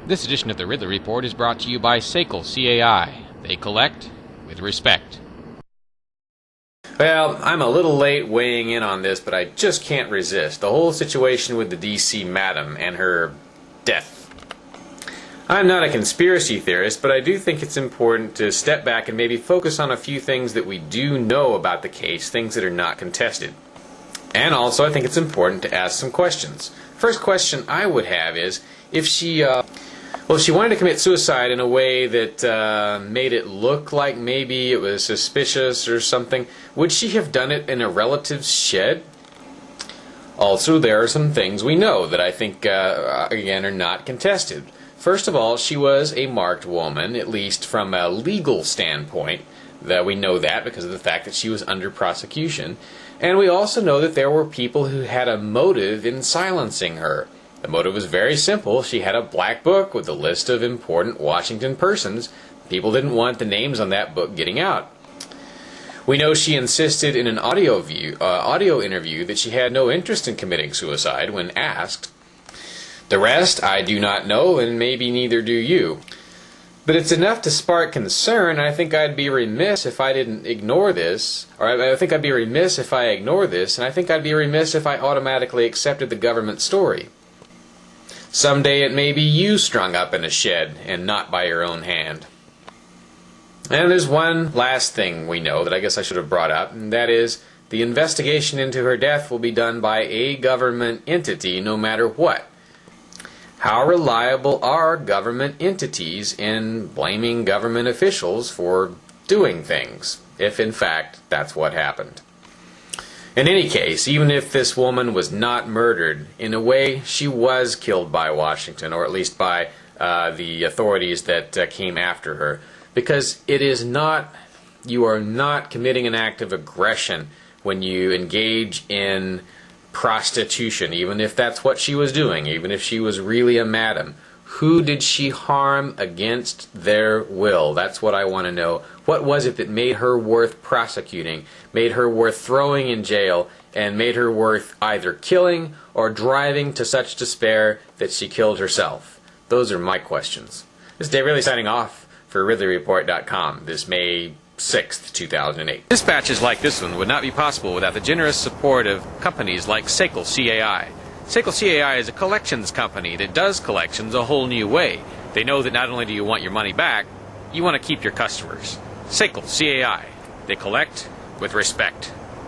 This edition of the Ridley Report is brought to you by secession, CAI. They collect with respect. Well, I'm a little late weighing in on this, but I just can't resist. The whole situation with the D.C. madam and her death. I'm not a conspiracy theorist, but I do think it's important to step back and maybe focus on a few things that we do know about the case, things that are not contested. And also, I think it's important to ask some questions. First question I would have is, if she wanted to commit suicide in a way that made it look like maybe it was suspicious or something, would she have done it in a relative's shed? Also, there are some things we know that I think, again, are not contested. First of all, she was a marked woman, at least from a legal standpoint. That we know that because of the fact that she was under prosecution. And we also know that there were people who had a motive in silencing her. The motive was very simple. She had a black book with a list of important Washington persons. People didn't want the names on that book getting out. We know she insisted in an audio interview that she had no interest in committing suicide when asked. The rest I do not know, and maybe neither do you. But it's enough to spark concern. I think I'd be remiss if I didn't ignore this. Or I think I'd be remiss if I ignore this, and I think I'd be remiss if I automatically accepted the government story. Someday it may be you strung up in a shed, and not by your own hand. And there's one last thing we know that I guess I should have brought up, and that is the investigation into her death will be done by a government entity no matter what. How reliable are government entities in blaming government officials for doing things, if in fact that's what happened? In any case, even if this woman was not murdered, in a way she was killed by Washington, or at least by the authorities that came after her. Because it is not, you are not committing an act of aggression when you engage in prostitution, even if that's what she was doing, even if she was really a madam. Who did she harm against their will? That's what I want to know. What was it that made her worth prosecuting, made her worth throwing in jail, and made her worth either killing or driving to such despair that she killed herself? Those are my questions. This is Dave Ridley signing off for RidleyReport.com this May 6th, 2008. Dispatches like this one would not be possible without the generous support of companies like secession, CAI. Secession, CAI is a collections company that does collections a whole new way. They know that not only do you want your money back, you want to keep your customers. Secession, CAI. They collect with respect.